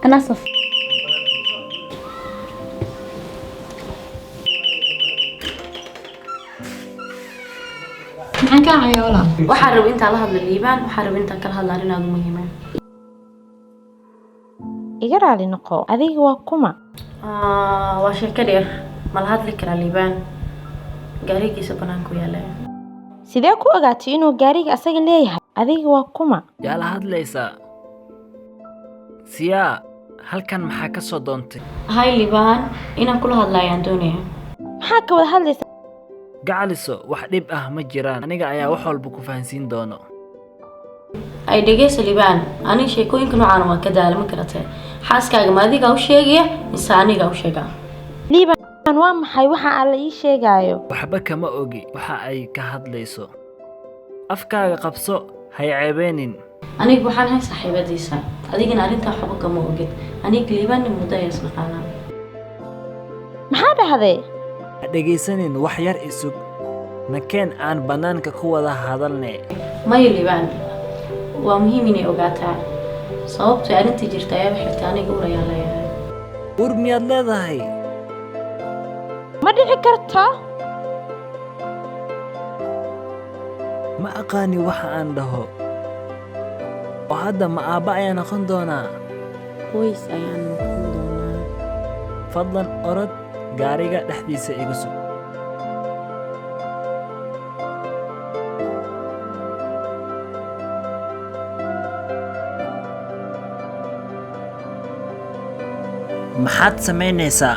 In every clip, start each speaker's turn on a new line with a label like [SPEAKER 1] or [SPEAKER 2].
[SPEAKER 1] أنا صف.
[SPEAKER 2] maxaan ka cayoolaa
[SPEAKER 1] waxaan rabay intaan la hadlo liibaan waxaan rabay intaan kala hadlo arrin aad u muhiim
[SPEAKER 3] iga raali noqo adiga waa kuma
[SPEAKER 1] waa sheeko dheer ma la hadli karaa liibaan gaarigiisa banaanku yaala
[SPEAKER 3] sidee ku ogaatay inuu gaariga asaga leeyahay adiga waa kuma
[SPEAKER 4] yaa la hadlaysaa siyaa halkan maxaa ka soo doontay
[SPEAKER 1] hay liibaan inaan kula hadlaayaan doonayaa
[SPEAKER 3] maxaa ka wada hadlaysaa
[SPEAKER 4] gacaliso wax dhib ah ma jiraan aniga ayaa wax walba ku fahansiin doono
[SPEAKER 1] ay dhegeysa liibaan aniga sheekooyinka noocaan waa ka daalama karatay xaaskaaga ma adiga u sheegaya mise aniga u sheegaa
[SPEAKER 3] liibaan waa maxay waxa aan la ii sheegayo
[SPEAKER 4] waxba kama ogi waxa ay ka hadlayso afkaaga qabso hay ceebeenin
[SPEAKER 1] aniga waxaan hay saaxiibadiisa adigana arrintaa waxba kama ogid aniga liibaan muddo ayaa isnaqaanaa
[SPEAKER 3] maxaa dhahday
[SPEAKER 4] dhegaysanin wax yar isug nakeen aan banaanka ku wada hadalne
[SPEAKER 1] maya liibaan waa muhiim inay ogaataa sababtoo arrintii jirta ayaa xirtay aniga urayaa leeyahay
[SPEAKER 4] ur miyaad leedahay
[SPEAKER 3] ma dhici karto
[SPEAKER 4] ma aqaani waxa aan dhaho oo hadda ma aabba ayaa noqon doonaa
[SPEAKER 1] qoys ayaan noqon doonaa
[SPEAKER 4] fadlan orod gaariga dhexdiisa igu sug maxaad samaynaysaa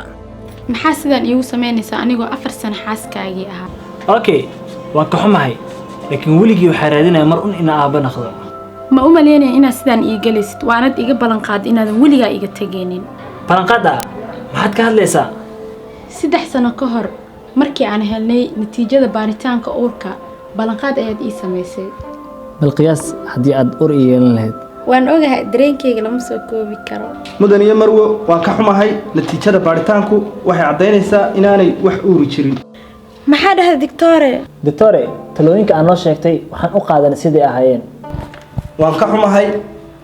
[SPEAKER 2] maxaa sidaan iigu samaynaysaa anigoo 4 sano xaaskaagii ahaa
[SPEAKER 5] okay waan ka xumahay laakiin weligii waxaa raadinaya mar un ina aabba noqdo
[SPEAKER 2] ma u maleynaya inaad sidaan ii galaysid waanad iga ballan qaad inaadan weligaa iga tegaynin
[SPEAKER 5] balanqaada maxaad ka hadlaysaa
[SPEAKER 2] 3 sano ka hor markii aan helnay natiijada baaritaanka uurka ballanqaad ayaad ii samaysay
[SPEAKER 5] bal qiyaas haddii aad ur ii yeelan lahayd
[SPEAKER 2] waan ogahay dareenkayga lama soo koobi karo
[SPEAKER 6] mudan iyo marwo waan ka xumahay natiijada baaritaanku waxay caddaynaysaa inaanay wax uuri jirin
[SPEAKER 2] maxaa dhahay
[SPEAKER 5] doctore talooyinka aan noo sheegtay waxaan u qaadanay sidii ahaayeen
[SPEAKER 6] waan ka xumahay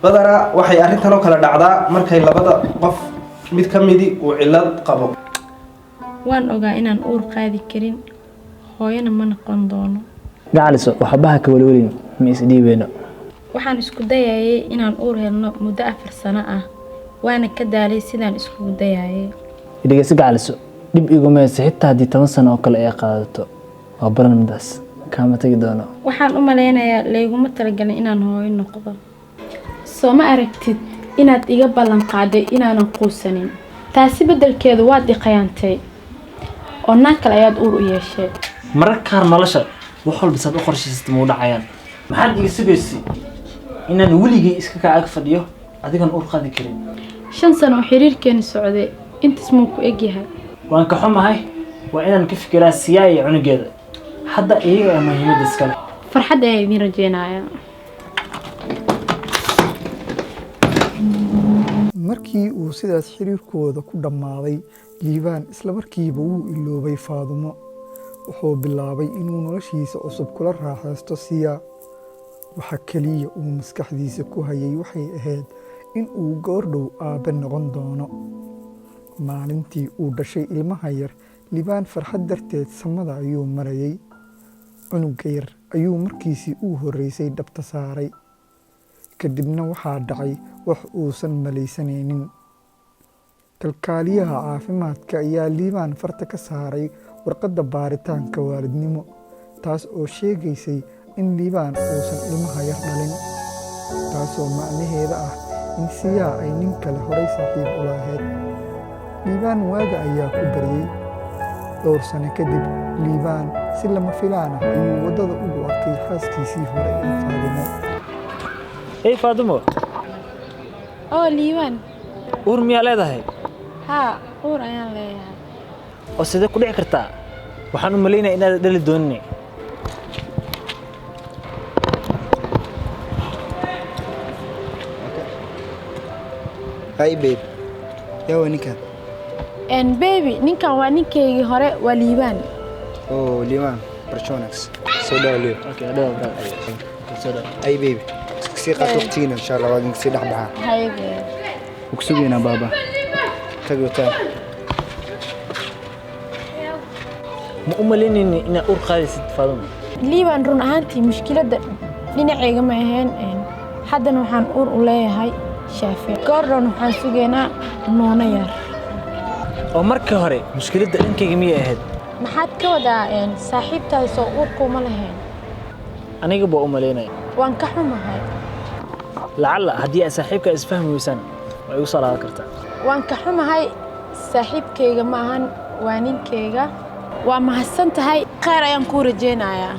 [SPEAKER 6] badanaa waxay arrintan oo kale dhacdaa markay labada qof mid ka midi uu cillad qabo
[SPEAKER 2] waan ogaa inaan uur qaadi karin hooyana ma noqon doono
[SPEAKER 5] gacaliso waxbaha ka walwalin ma isdhiibeyno
[SPEAKER 2] waxaan isku dayayay inaan uur helno muddo 4 sano ah waana ka daalay sidaan isku dayayay
[SPEAKER 5] dhegeyso gacaliso dib iguma hayso xitaa haddii 10 sano oo kale ay qaadato waa baran midaas kama tagi doono
[SPEAKER 2] waxaan u maleynayaa layguma talagalin inaan hooyo noqdo soo ma aragtid inaad iga ballan qaaday inaanan quusanin taasi beddelkeedu waad iqayaantay oo naag kale ayaad uur u yeeshay
[SPEAKER 5] mararka qaar nolosha wax walba saad u qorshaysatay ma u dhacayaan maxaad iga sugaysay inaan weligii iska kaa ag fadhiyo adigan uur qaadi karin
[SPEAKER 2] 5 sano oo xiriirkeena socday intaas muu ku egyahay
[SPEAKER 5] waan ka xumahay waa inaan ka fikiraa siyaa iyo cunugeeda hadda iyaga ee muhiimadda iskale
[SPEAKER 2] farxad ayaa idin rajeynayaa
[SPEAKER 7] markii uu sidaas xiriirkooda ku dhammaaday liibaan isla markiiba wuu iloobay faadumo wuxuu bilaabay inuu noloshiisa cusub kula raaxaysto siyaa waxa keliya uu maskaxdiisa ku hayay waxay ahayd in uu goordhow aabbe noqon doono maalintii uu dhashay ilmaha yar liibaan farxad darteed samada ayuu marayay cunugga yar ayuu markiisii u horreysay dhabta saaray kadibna waxaa dhacay wax uusan malaysanaynin kalkaaliyaha caafimaadka ayaa liibaan farta ka saaray warqadda baaritaanka waalidnimo taas oo sheegaysay in liibaan uusan ilmaha yar dhalin taasoo macnaheeda ah in siyaa ay nin kale horay saaxiib u lahayd liibaan waaga ayaa ku baryey dhowr sano kadib liibaan si lama filaan ah ayuu waddada ugu arkay xaaskiisii hore ee faadumo
[SPEAKER 5] faadumo
[SPEAKER 2] oo liibaan
[SPEAKER 5] uur miyaa leedahay
[SPEAKER 2] haa uur ayaan leeyahay
[SPEAKER 5] oo sidee ku dhici kartaa waxaan u maleynayaa inaad dhali doonin
[SPEAKER 6] hay babe yaa ninkan
[SPEAKER 2] baby ninkan waa ninkaygii hore waa liibaan
[SPEAKER 6] oo liibaan barjonax soo dhawaaliyo
[SPEAKER 5] okay dhaw
[SPEAKER 6] ay babe si qaad waqtiina insha Allah waa idin si dhaxbaxa
[SPEAKER 2] hay baby
[SPEAKER 4] وكسوينا بابا تقوتان
[SPEAKER 5] ma u malaynayni inaad ur qaadaysid Faadumo
[SPEAKER 2] liibaan run ahaantii mushkiladda dhinacayga ma ahayn haddana waxaan ur u leeyahay Shaafic goordon waxaan sugeynaa noona yar
[SPEAKER 5] oo markii hore mushkiladda dhankayga miyay ahayd
[SPEAKER 2] maxaad ka wadaa saaxiibtaada soo urku ma lahayn
[SPEAKER 5] aniga baa u malaynay
[SPEAKER 2] waan ka xumahay
[SPEAKER 5] lacalla haddii aad saaxiibka isfahmi weysaan way igu soo laaban kartaa
[SPEAKER 2] waan ka xumahay saaxiibkayga ma ahan waa ninkayga waa mahadsan tahay khayr ayaan kuu rajeynayaa